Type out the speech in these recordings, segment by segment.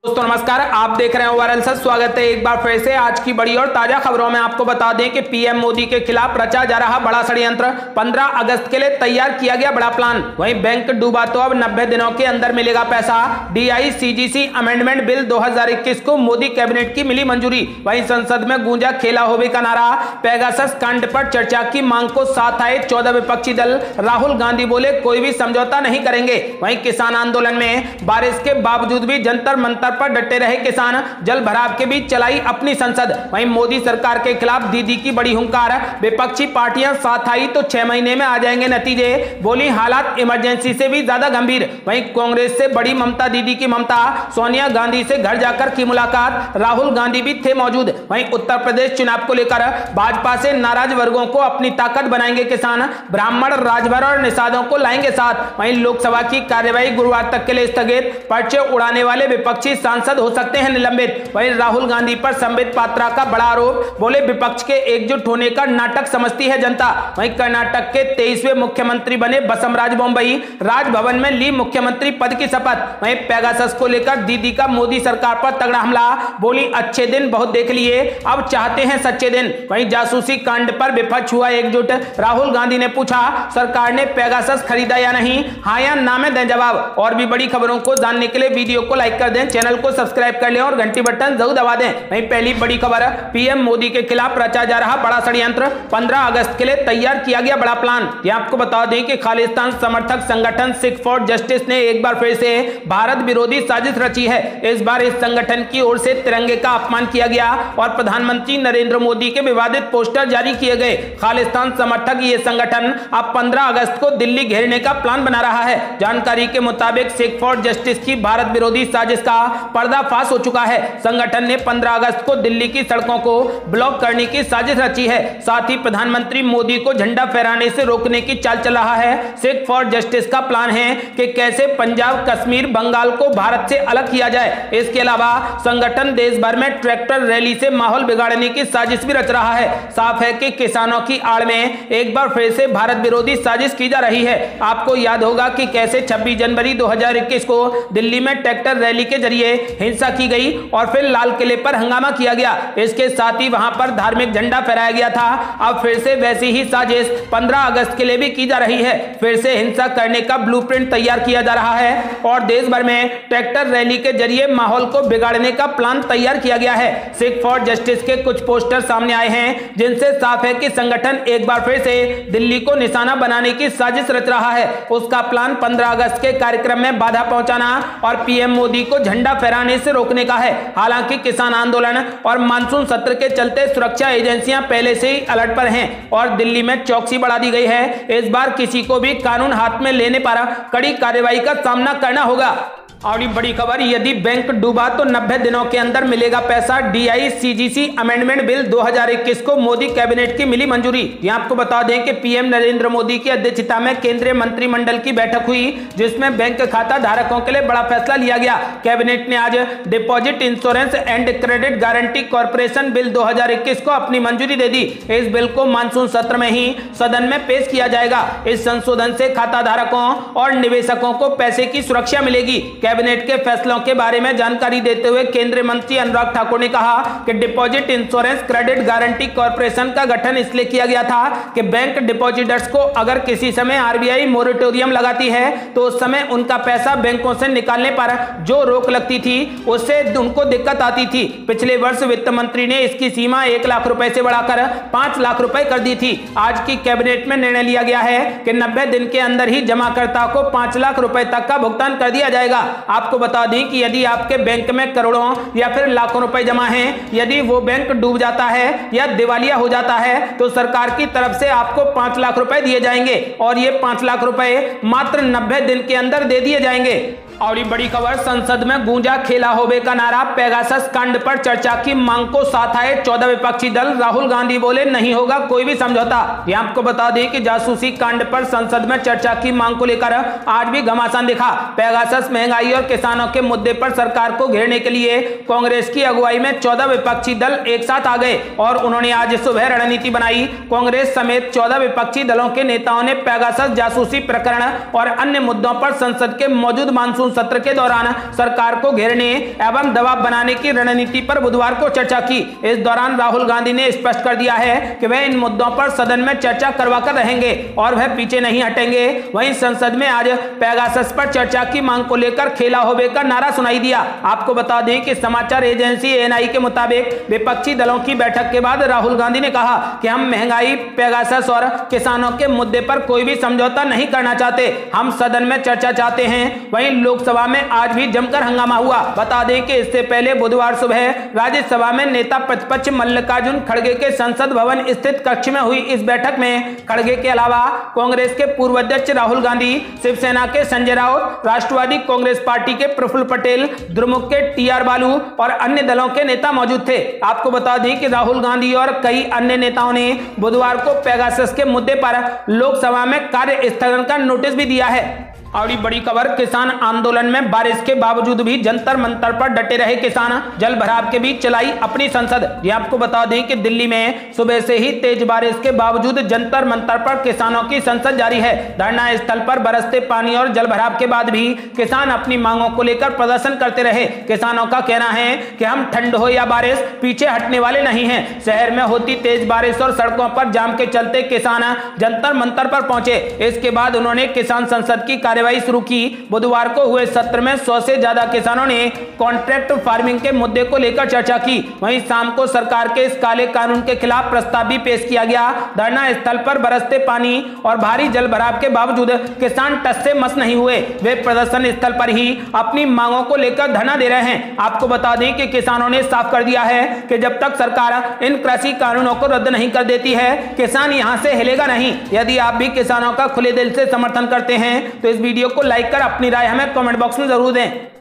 दोस्तों नमस्कार, आप देख रहे हैं ओवरऑल सर। स्वागत है एक बार फिर से आज की बड़ी और ताजा खबरों में। आपको बता दें कि पीएम मोदी के खिलाफ रचा जा रहा बड़ा षड्यंत्र, 15 अगस्त के लिए तैयार किया गया बड़ा प्लान। वहीं बैंक डूबा तो अब 90 दिनों के अंदर मिलेगा पैसा। DICGC अमेंडमेंट बिल 2021 को मोदी कैबिनेट की मिली मंजूरी। वहीं संसद में गूंजा खेला होवे का नारा। पेगासस कांड पर चर्चा की मांग को साथ आए 14 विपक्षी दल। राहुल गांधी बोले कोई भी समझौता नहीं करेंगे। वहीं किसान आंदोलन में बारिश के बावजूद भी जंतर मंतर पर डटे रहे किसान। जल भराव के बीच चलाई अपनी संसद। वहीं मोदी सरकार के खिलाफ दीदी की बड़ी हुंकार। विपक्षी पार्टियां साथ आई तो 6 महीने में आ जाएंगे नतीजे। बोली हालात इमरजेंसी से भी ज्यादा गंभीर। वहीं कांग्रेस से बड़ी ममता दीदी की ममता। सोनिया गांधी से घर जाकर की मुलाकात। राहुल गांधी भी थे मौजूद। वहीं उत्तर प्रदेश चुनाव को लेकर भाजपा से नाराज वर्गों को अपनी ताकत बनाएंगे किसान। ब्राह्मण, राजभर और निषादों को लाएंगे साथ। वहीं लोकसभा की कार्यवाही गुरुवार तक के लिए स्थगित। पर्चे उड़ाने वाले विपक्षी सांसद हो सकते हैं निलंबित। वहीं राहुल गांधी पर संबित पात्रा का बड़ा आरोप। बोले विपक्ष के एकजुट होने का नाटक समझती है जनता। वहीं कर्नाटक के 23वें मुख्यमंत्री बने बसवराज बोम्मई। राजभवन में ली मुख्यमंत्री पद की शपथ। वहीं पेगासस को लेकर दीदी का मोदी सरकार पर तगड़ा हमला। बोली अच्छे दिन बहुत देख लिए, अब चाहते हैं सच्चे दिन। वहीं जासूसी कांड पर विपक्ष हुआ एकजुट। राहुल गांधी ने पूछा सरकार ने पेगासस खरीदा या नहीं, हाँ या ना में दें जवाब। और भी बड़ी खबरों को जानने के लिए वीडियो को लाइक कर दें, चैनल को सब्सक्राइब कर लें और घंटी बटन जरूर दबा दें। वहीं पहली बड़ी खबर, पीएम मोदी के खिलाफ रचा जा रहा बड़ा षड्यंत्र। 15 अगस्त के लिए तैयार किया गया बड़ा प्लान। यह आपको बता दें कि खालिस्तान समर्थक संगठन सिख फॉर जस्टिस ने एक बार फिर से भारत विरोधी साजिश रची है। इस बार इस संगठन की ओर से तिरंगे का अपमान किया गया और प्रधानमंत्री नरेंद्र मोदी के विवादित पोस्टर जारी किए गए। खालिस्तान समर्थक ये संगठन अब 15 अगस्त को दिल्ली घेरने का प्लान बना रहा है। जानकारी के मुताबिक सिख फॉर जस्टिस की भारत विरोधी साजिश का पर्दाफाश हो चुका है। संगठन ने 15 अगस्त को दिल्ली की सड़कों को ब्लॉक करने की साजिश रची है। साथ ही प्रधानमंत्री मोदी को झंडा फहराने से रोकने की चाल चल रहा है। सिख फॉर जस्टिस का प्लान है कि कैसे पंजाब, कश्मीर, बंगाल को भारत से अलग किया जाए। इसके अलावा संगठन देश भर में ट्रैक्टर रैली से माहौल बिगाड़ने की साजिश भी रच रहा है। साफ है कि किसानों की आड़ में एक बार फिर से भारत विरोधी साजिश की जा रही है। आपको याद होगा कि कैसे 26 जनवरी 2021 को दिल्ली में ट्रैक्टर रैली के जरिए हिंसा की गई और फिर लाल किले पर हंगामा किया गया। इसके साथ ही वहां पर धार्मिक झंडा फहराया गया था। अब फिर से वैसी ही साजिश 15 अगस्त के लिए भी की जा रही है। फिर से हिंसा करने का ब्लूप्रिंट तैयार किया जा रहा है और देश भर में ट्रैक्टर रैली के जरिए माहौल को बिगाड़ने का प्लान तैयार किया गया है। सिख फॉर जस्टिस के कुछ पोस्टर सामने आए हैं जिनसे साफ है कि संगठन एक बार फिर से दिल्ली को निशाना बनाने की साजिश रच रहा है। उसका प्लान 15 अगस्त के कार्यक्रम में बाधा पहुंचाना और पीएम मोदी को झंडा फहराने से रोकने का है। हालांकि किसान आंदोलन और मानसून सत्र के चलते सुरक्षा एजेंसियां पहले से ही अलर्ट पर हैं और दिल्ली में चौकसी बढ़ा दी गई है। इस बार किसी को भी कानून हाथ में लेने पर कड़ी कार्रवाई का सामना करना होगा। और बड़ी खबर, यदि बैंक डूबा तो 90 दिनों के अंदर मिलेगा पैसा। DICGC अमेंडमेंट बिल 2021 को मोदी कैबिनेट की मिली मंजूरी। यहां आपको बता दें कि पीएम नरेंद्र मोदी की अध्यक्षता में केंद्रीय मंत्रिमंडल की बैठक हुई जिसमें बैंक खाता धारकों के लिए बड़ा फैसला लिया गया। कैबिनेट ने आज deposit insurance and credit guarantee corporation bill 2021 को अपनी मंजूरी दे दी। इस बिल को मानसून सत्र में ही सदन में पेश किया जाएगा। इस संशोधन से खाता धारकों और निवेशकों को पैसे की सुरक्षा मिलेगी। कैबिनेट के फैसलों के बारे में जानकारी देते हुए केंद्रीय मंत्री अनुराग ठाकुर ने कहा कि deposit insurance credit guarantee corporation का गठन इसलिए किया गया था कि बैंक डिपॉजिटर्स को अगर किसी समय आरबीआई मोरेटोरियम लगाती है तो उस समय उनका पैसा बैंकों से निकालने पर जो रोक लगती थी उससे उनको दिक्कत आती थी। पिछले वर्ष वित्त मंत्री ने इसकी सीमा 1 लाख रुपए से बढ़ाकर 5 लाख रुपए कर दी थी। आज की कैबिनेट में निर्णय लिया गया है कि 90 दिन के अंदर ही जमाकर्ता को 5 लाख रुपए तक का भुगतान कर दिया जाएगा। आपको बता दें कि यदि आपके बैंक में करोड़ों या फिर लाखों रुपए जमा हैं, यदि वो बैंक डूब जाता है या दिवालिया हो जाता है तो सरकार की तरफ से आपको 5 लाख रुपए दिए जाएंगे और ये 5 लाख रुपए मात्र 90 दिन के अंदर दे दिए जाएंगे। और ये बड़ी खबर, संसद में गूंजा खेला होवे का नारा। पेगासस कांड पर चर्चा की मांग को साथ आए 14 विपक्षी दल। राहुल गांधी बोले नहीं होगा कोई भी समझौता। यह आपको बता दें कि जासूसी कांड पर संसद में चर्चा की मांग को लेकर आज भी घमासान दिखा। पेगासस, महंगाई और किसानों के मुद्दे पर सरकार को घेरने के लिए कांग्रेस की अगुवाई में 14 विपक्षी दल एक साथ आ गए और उन्होंने आज सुबह रणनीति बनाई। कांग्रेस समेत 14 विपक्षी दलों के नेताओं ने पेगासस जासूसी प्रकरण और अन्य मुद्दों पर संसद के मौजूद मानसून सत्र के दौरान सरकार को घेरने एवं दबाव बनाने की रणनीति पर बुधवार को चर्चा की। इस दौरान राहुल गांधी ने स्पष्ट कर दिया है कि वह इन मुद्दों पर सदन में चर्चा करवाकर रहेंगे और वह पीछे नहीं हटेंगे। वहीं संसद में आज पेगासस पर चर्चा की मांग को लेकर खेला होबे का नारा सुनाई दिया। आपको बता दें कि समाचार एजेंसी एएनआई के मुताबिक विपक्षी दलों की बैठक के बाद राहुल गांधी ने कहा कि हम महंगाई, पेगासस और किसानों के मुद्दे पर कोई भी समझौता नहीं करना चाहते, हम सदन में चर्चा चाहते हैं। वहीं लोकसभा में आज भी जमकर हंगामा हुआ। बता दें कि इससे पहले बुधवार सुबह राज्यसभा में नेता प्रतिपक्ष मल्लिकार्जुन खड़गे के संसद भवन स्थित कक्ष में हुई इस बैठक में खड़गे के अलावा कांग्रेस के पूर्व अध्यक्ष राहुल गांधी, शिवसेना के संजय राउत, राष्ट्रवादी कांग्रेस पार्टी के प्रफुल्ल पटेल, द्रमुक के टीआर बालू और अन्य दलों के नेता मौजूद थे। आपको बता दें कि राहुल गांधी और कई अन्य नेताओं ने बुधवार को पेगासस के मुद्दे पर लोकसभा में कार्य स्थगन का नोटिस भी दिया है। और बड़ी खबर, किसान आंदोलन में बारिश के बावजूद भी जंतर मंतर पर डटे रहे किसान, जल भराव के बीच चलाई अपनी संसद। ये आपको बता दें कि दिल्ली में सुबह से ही तेज बारिश के बावजूद जंतर मंतर पर किसानों की संसद जारी है। धरना स्थल पर बरसते पानी और जल भराव के बाद भी किसान अपनी मांगों को लेकर प्रदर्शन करते रहे। किसानों का कहना है कि हम ठंड हो या बारिश पीछे हटने वाले नहीं हैं। शहर में होती तेज बारिश और सड़कों पर जाम के चलते किसान जंतर मंतर पर पहुंचे। इसके बाद उन्होंने किसान संसद की कार्यवाही शुरू की। बुधवार को हुए सत्र में 100 से ज्यादा किसानों ने कॉन्ट्रैक्ट फार्मिंग के मुद्दे को लेकर चर्चा की। वहीं शाम को सरकार के इस काले कानून के खिलाफ प्रस्ताव भी पेश किया गया। धरना स्थल पर बरसते पानी और भारी जल भराव के बावजूद किसान टस से मस नहीं हुए। वे प्रदर्शन स्थल पर ही अपनी मांगों को लेकर धरना दे रहे हैं। आपको बता दें कि किसानों ने साफ कर दिया है कि जब तक सरकार इन कृषि कानूनों को रद्द नहीं कर देती है, किसान यहां से हिलेगा नहीं। यदि आप भी किसानों का खुले दिल से समर्थन करते हैं तो इस वीडियो को लाइक कर अपनी राय हमें कमेंट बॉक्स में जरूर दें।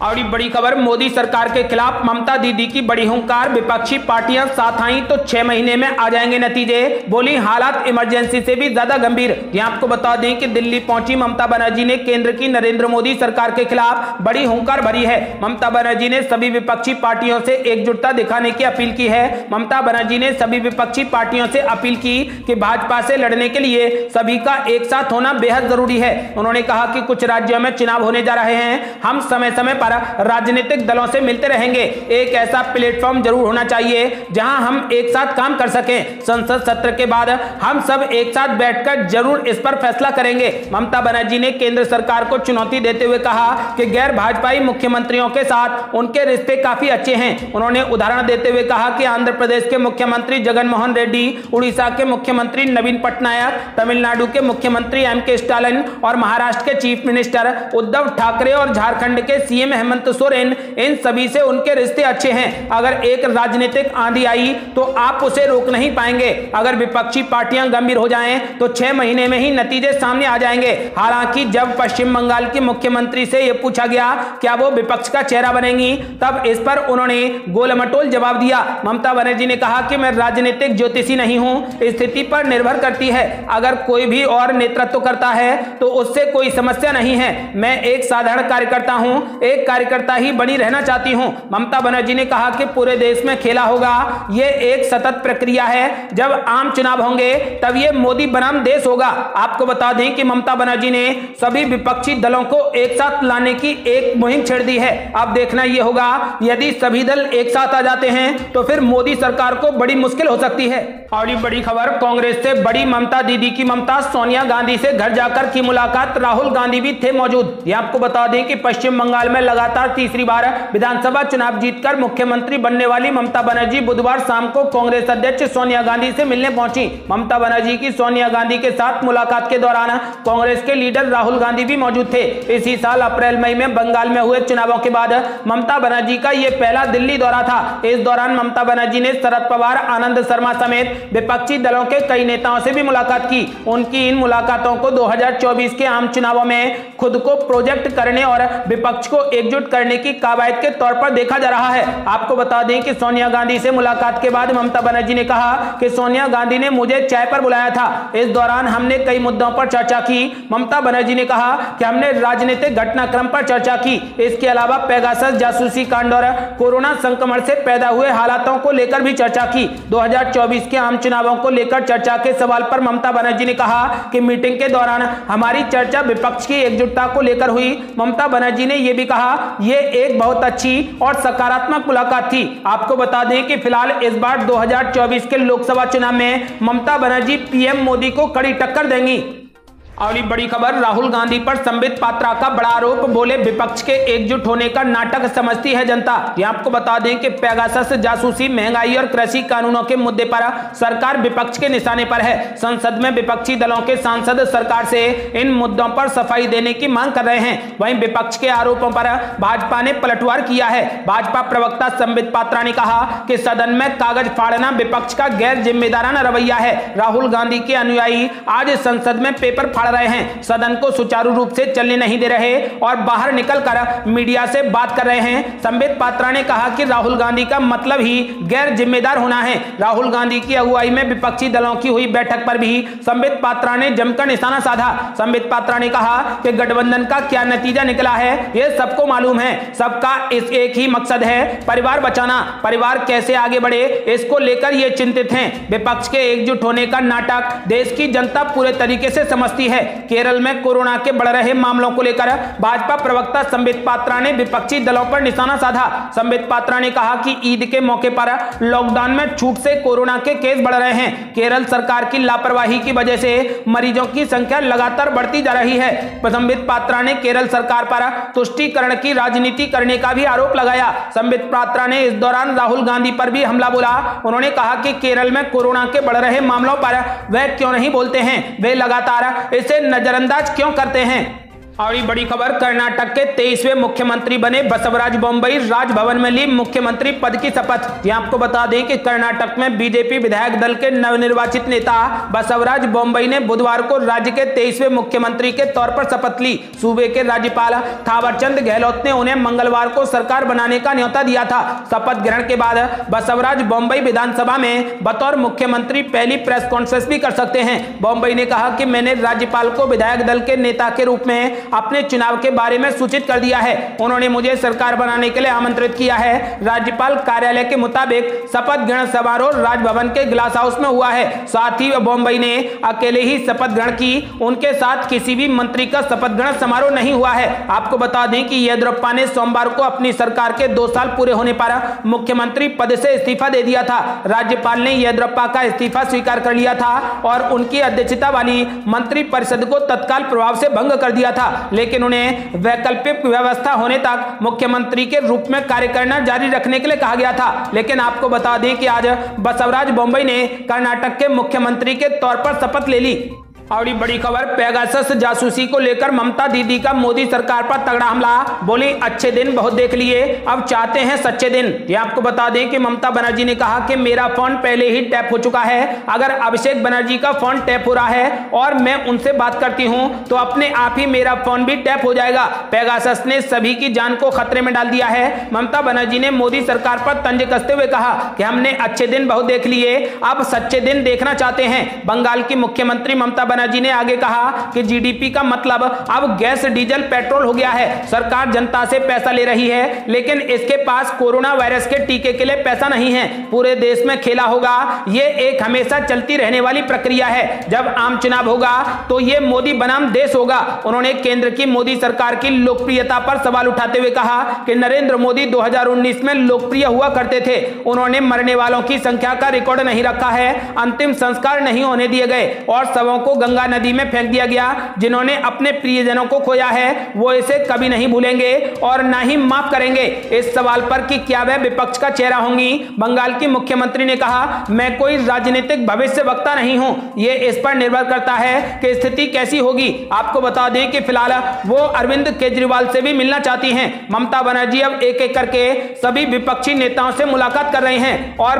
और बड़ी खबर, मोदी सरकार के खिलाफ ममता दीदी की बड़ी हुंकार, विपक्षी पार्टियां साथ आई तो 6 महीने में आ जाएंगे नतीजे, बोली हालात इमरजेंसी से भी ज्यादा गंभीर। यहां आपको बता दें कि दिल्ली पहुंची ममता बनर्जी ने केंद्र की नरेंद्र मोदी सरकार के खिलाफ बड़ी हुंकार भरी है। ममता बनर्जी ने सभी विपक्षी पार्टियों से एकजुटता दिखाने की अपील की है। ममता बनर्जी ने सभी विपक्षी पार्टियों से अपील की कि भाजपा से लड़ने के लिए सभी का एक साथ होना बेहद जरूरी है। उन्होंने कहा कि कुछ राज्यों में चुनाव होने जा रहे हैं, हम समय समय पर राजनीतिक दलों से मिलते रहेंगे। एक ऐसा प्लेटफॉर्म जरूर होना चाहिए जहां हम एक साथ काम कर सकें। संसद सत्र के बाद हम सब एक साथ बैठकर जरूर इस पर फैसला करेंगे। ममता बनर्जी ने केंद्र सरकार को चुनौती देते हुए कहा कि गैर भाजपाई मुख्यमंत्रियों के साथ उनके रिश्ते काफी अच्छे हैं। उन्होंने उदाहरण देते हुए कहा कि आंध्र प्रदेश के मुख्यमंत्री जगन मोहन रेड्डी, उड़ीसा के मुख्यमंत्री नवीन पटनायक, तमिलनाडु के मुख्यमंत्री एम.के. स्टालिन और महाराष्ट्र के चीफ मिनिस्टर उद्धव ठाकरे और झारखंड के सीएम हेमंत सोरेन, इन सभी से उनके रिश्ते अच्छे हैं। अगर एक राजनीतिक आंधी आई तो आप उसे रोक नहीं पाएंगे। अगर विपक्षी पार्टियां गंभीर हो जाएं तो 6 महीने में ही नतीजे सामने आ जाएंगे। हालांकि जब पश्चिम बंगाल की मुख्यमंत्री से यह पूछा गया क्या वो विपक्ष का चेहरा बनेंगी, तब इस पर उन्होंने गोलमटोल जवाब दिया। ममता बनर्जी ने कहा कि मैं राजनीतिक ज्योतिषी नहीं हूं, स्थिति पर निर्भर करती है। अगर कोई भी और नेतृत्व करता है तो उससे कोई समस्या नहीं है। मैं एक साधारण कार्यकर्ता हूं, एक कार्यकर्ता ही बनी रहना चाहती हूं। ममता बनर्जी ने कहा कि पूरे देश में खेला होगा, यह एक सतत प्रक्रिया है। जब आम चुनाव होंगे तब यह मोदी बनाम देश होगा। आपको बता दें कि ममता बनर्जी ने सभी विपक्षी दलों को एक साथ लाने की एक मुहिम छेड़ दी है। अब देखना यह होगा, यदि सभी दल एक साथ आ जाते हैं तो फिर मोदी सरकार को बड़ी मुश्किल हो सकती है। और बड़ी खबर, कांग्रेस से बड़ी ममता दीदी की ममता, सोनिया गांधी से घर जाकर की मुलाकात, राहुल गांधी भी थे मौजूद। यह आपको बता दें कि पश्चिम बंगाल में लगातार तीसरी बार विधानसभा चुनाव जीतकर मुख्यमंत्री बनने वाली ममता बनर्जी बुधवार शाम को कांग्रेस अध्यक्ष सोनिया गांधी से मिलने पहुंची। ममता बनर्जी की सोनिया गांधी के साथ मुलाकात के दौरान कांग्रेस के लीडर राहुल गांधी भी मौजूद थे। इसी साल अप्रैल मई में बंगाल में हुए चुनावों के बाद ममता बनर्जी का यह पहला दिल्ली दौरा था। इस दौरान ममता बनर्जी ने शरद पवार, आनंद शर्मा समेत विपक्षी दलों के कई नेताओं से भी मुलाकात की। उनकी इन मुलाकातों को 2024 के आम चुनावों में खुद को प्रोजेक्ट करने और विपक्ष को एकजुट करने की कवायद के तौर पर देखा जा रहा है। आपको बता दें कि सोनिया गांधी से मुलाकात के बाद ममता बनर्जी ने कहा कि सोनिया गांधी ने मुझे चाय पर बुलाया था। इस दौरान हमने कई मुद्दों पर चर्चा की। ममता बनर्जी ने कहा कि हमने राजनीतिक घटनाक्रम पर चर्चा की। इसके अलावा पेगासस जासूसी कांड और कोरोना संक्रमण से पैदा हुए हालातों को लेकर भी चर्चा की। 2024 के आम चुनावों को लेकर चर्चा के सवाल पर ममता बनर्जी ने कहा कि मीटिंग के दौरान हमारी चर्चा विपक्ष की एकजुटता को लेकर हुई। ममता बनर्जी ने यह भी कहा यह एक बहुत अच्छी और सकारात्मक मुलाकात थी। आपको बता दें कि फिलहाल इस बार 2024 के लोकसभा चुनाव में ममता बनर्जी पीएम मोदी को कड़ी टक्कर देंगी। और बड़ी खबर, राहुल गांधी पर संबित पात्रा का बड़ा आरोप, बोले विपक्ष के एकजुट होने का नाटक समझती है जनता। ये आपको बता दें कि पेगासस जासूसी, महंगाई और कृषि कानूनों के मुद्दे पर सरकार विपक्ष के निशाने पर है। संसद में विपक्षी दलों के सांसद सरकार से इन मुद्दों पर सफाई देने की मांग कर रहे हैं। वहीं विपक्ष के आरोपों पर भाजपा ने पलटवार किया है। भाजपा प्रवक्ता संबित पात्रा ने कहा कि सदन में कागज फाड़ना विपक्ष का गैर जिम्मेदाराना रवैया है। राहुल गांधी के अनुयायी आज संसद में पेपर फाड़ रहे हैं, सदन को सुचारू रूप से चलने नहीं दे रहे और बाहर निकलकर मीडिया से बात कर रहे हैं। संबित पात्रा ने कहा कि राहुल गांधी का मतलब ही गैर जिम्मेदार होना है। राहुल गांधी की अगुवाई में विपक्षी दलों की हुई बैठक पर भी संबित पात्रा ने जमकर निशाना साधा। संबित पात्रा ने कहा कि गठबंधन का क्या नतीजा निकला है यह सबको मालूम है। सबका इस एक ही मकसद है, परिवार बचाना। परिवार कैसे आगे बढ़े इसको लेकर ये चिंतित हैं। विपक्ष के एकजुट होने का नाटक देश की जनता पूरे तरीके से समझती है। केरल में कोरोना के बढ़ रहे मामलों को लेकर भाजपा प्रवक्ता संबित पात्रा ने विपक्षी दलों पर निशाना साधा। संबित पात्रा ने कहा कि ईद के मौके पर लॉकडाउन में छूट से कोरोना के केस बढ़ रहे हैं। केरल सरकार की लापरवाही की वजह से मरीजों की संख्या लगातार बढ़ती जा रही है। संबित पात्रा ने केरल सरकार पर तुष्टीकरण की राजनीति करने का भी आरोप लगाया। संबित पात्रा ने इस दौरान राहुल गांधी पर भी हमला बोला। उन्होंने कहा कि केरल में कोरोना के बढ़ रहे मामलों पर वह क्यों नहीं बोलते हैं, वे लगातार इसे नजरअंदाज क्यों करते हैं। और ये बड़ी खबर, कर्नाटक के 23वें मुख्यमंत्री बने बसवराज बोम्मई, राजभवन में ली मुख्यमंत्री पद की शपथ। ये आपको बता दें कि कर्नाटक में बीजेपी विधायक दल के नवनिर्वाचित नेता बसवराज बोम्मई ने बुधवार को राज्य के 23वें मुख्यमंत्री के तौर पर शपथ ली। सूबे के राज्यपाल थावरचंद गहलोत ने उन्हें मंगलवार को सरकार बनाने का न्योता दिया था। शपथ ग्रहण के बाद बसवराज बोम्मई विधानसभा में बतौर मुख्यमंत्री पहली प्रेस कॉन्फ्रेंस भी कर सकते हैं। बोम्मई ने कहा कि मैंने राज्यपाल को विधायक दल के नेता के रूप में अपने चुनाव के बारे में सूचित कर दिया है। उन्होंने मुझे सरकार बनाने के लिए आमंत्रित किया है। राज्यपाल कार्यालय के मुताबिक शपथ ग्रहण समारोह राजभवन के ग्लास हाउस में हुआ है। साथ ही बोम्मई ने अकेले ही शपथ ग्रहण की, उनके साथ किसी भी मंत्री का शपथ ग्रहण समारोह नहीं हुआ है। आपको बता दें कि येदियुरप्पा ने सोमवार को अपनी सरकार के 2 साल पूरे होने पर मुख्यमंत्री पद से इस्तीफा दे दिया था। राज्यपाल ने येदियुरप्पा का इस्तीफा स्वीकार कर लिया था और उनकी अध्यक्षता वाली मंत्रिपरिषद को तत्काल प्रभाव से भंग कर दिया था, लेकिन उन्हें वैकल्पिक व्यवस्था होने तक मुख्यमंत्री के रूप में कार्य करना जारी रखने के लिए कहा गया था। लेकिन आपको बता दें कि आज बसवराज बोम्मई ने कर्नाटक के मुख्यमंत्री के तौर पर शपथ ले ली। और बड़ी खबर, पेगासस जासूसी को लेकर ममता दीदी का मोदी सरकार पर तगड़ा हमला, बोली अच्छे दिन बहुत देख लिए, अब चाहते हैं सच्चे दिन। ये आपको बता दें कि ममता बनर्जी ने कहा कि मेरा फोन पहले ही टैप हो चुका है। अगर अभिषेक बनर्जी का फोन टैप हो रहा है और मैं उनसे बात करती हूं तो अपने आप ही मेरा फोन भी टैप हो जाएगा। पेगासस ने सभी की जान को खतरे में डाल दिया है। ममता बनर्जी ने मोदी सरकार पर तंज कसते हुए कहा कि हमने अच्छे दिन बहुत देख लिए, अब सच्चे दिन देखना चाहते हैं। बंगाल की मुख्यमंत्री ममता बनर्जी ने आगे कहा कि जीडीपी का मतलब अब गैस, डीजल, पेट्रोल हो गया है। सरकार जनता से पैसा ले रही है, लेकिन इसके पास कोरोना वायरस के टीके के लिए पैसा नहीं है। पूरे देश में खेला होगा, ये एक हमेशा चलती रहने वाली प्रक्रिया है। जब आम चुनाव होगा तो ये मोदी बनाम देश होगा। उन्होंने केंद्र की मोदी सरकार की लोकप्रियता पर सवाल उठाते हुए कहा कि नरेंद्र मोदी 2019 में लोकप्रिय हुआ करते थे। उन्होंने मरने वालों की संख्या का रिकॉर्ड नहीं रखा है, अंतिम संस्कार नहीं होने दिए गए और शवों को गंगा नदी में फेंक दिया गया। जिन्होंने अपने प्रियजनों को खोया है वो इसे कभी नहीं भूलेंगे और ना ही माफ करेंगे। इस सवाल पर कि क्या वह विपक्ष का चेहरा होंगी, बंगाल की मुख्यमंत्री ने कहा मैं कोई राजनीतिक भविष्यवक्ता नहीं हूं, ये इस पर निर्भर करता है कि स्थिति कैसी होगी। आपको बता दें कि फिलहाल वो अरविंद केजरीवाल से भी मिलना चाहती हैं। ममता बनर्जी अब एक एक करके सभी विपक्षी नेताओं से मुलाकात कर रही हैं और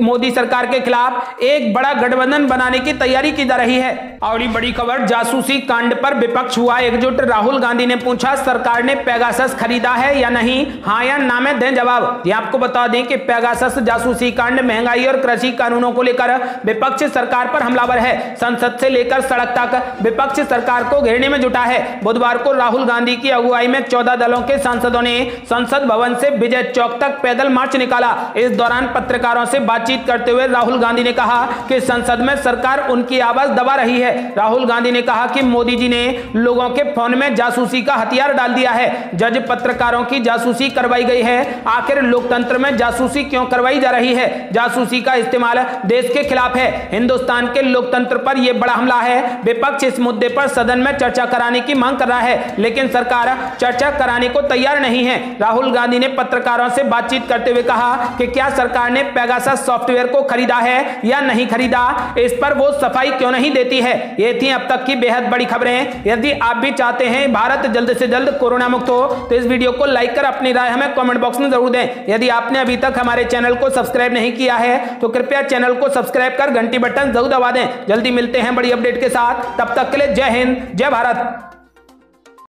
मोदी सरकार के खिलाफ एक बड़ा गठबंधन बनाने की तैयारी की जा रही है। और बड़ी खबर, जासूसी कांड पर विपक्ष हुआ एकजुट। राहुल गांधी ने पूछा, सरकार ने पेगासस खरीदा है या नहीं, हाँ या ना में दें जवाब। ये आपको बता दें कि पेगासस जासूसी कांड, महंगाई और कृषि कानूनों को लेकर विपक्ष सरकार पर हमलावर है। संसद से लेकर सड़क तक विपक्ष सरकार को घेरने में जुटा है। बुधवार को राहुल गांधी की अगुवाई में 14 दलों के सांसदों ने संसद भवन से विजय चौक तक पैदल मार्च निकाला। इस दौरान पत्रकारों से बातचीत करते हुए राहुल गांधी ने कहा कि संसद में सरकार उनकी आवाज दबा रही है। राहुल गांधी ने कहा कि मोदी जी ने लोगों के फोन में जासूसी का हथियार डाल दिया है। जज पत्रकारों की जासूसी करवाई गई है, आखिर लोकतंत्र में जासूसी क्यों करवाई जा रही है? जासूसी का इस्तेमाल देश के खिलाफ है, हिंदुस्तान के लोकतंत्र पर यह बड़ा हमला है। विपक्ष इस मुद्दे पर सदन में चर्चा कराने की मांग कर रहा है, लेकिन सरकार चर्चा कराने को तैयार नहीं है। राहुल गांधी ने पत्रकारों से बातचीत करते हुए कहा कि क्या सरकार ने पेगासस सॉफ्टवेयर को खरीदा है या नहीं खरीदा, इस पर वो सफाई क्यों नहीं देती है। ये थी अब तक की बेहद बड़ी खबरें। यदि आप भी चाहते हैं भारत जल्द से जल्द कोरोना मुक्त हो तो इस वीडियो को लाइक कर अपनी राय हमें कमेंट बॉक्स में जरूर दें। यदि आपने अभी तक हमारे चैनल को सब्सक्राइब नहीं किया है तो कृपया चैनल को सब्सक्राइब कर घंटी बटन जरूर दबा दें। जल्दी मिलते हैं बड़ी अपडेट के साथ, तब तक के लिए जय हिंद, जय भारत।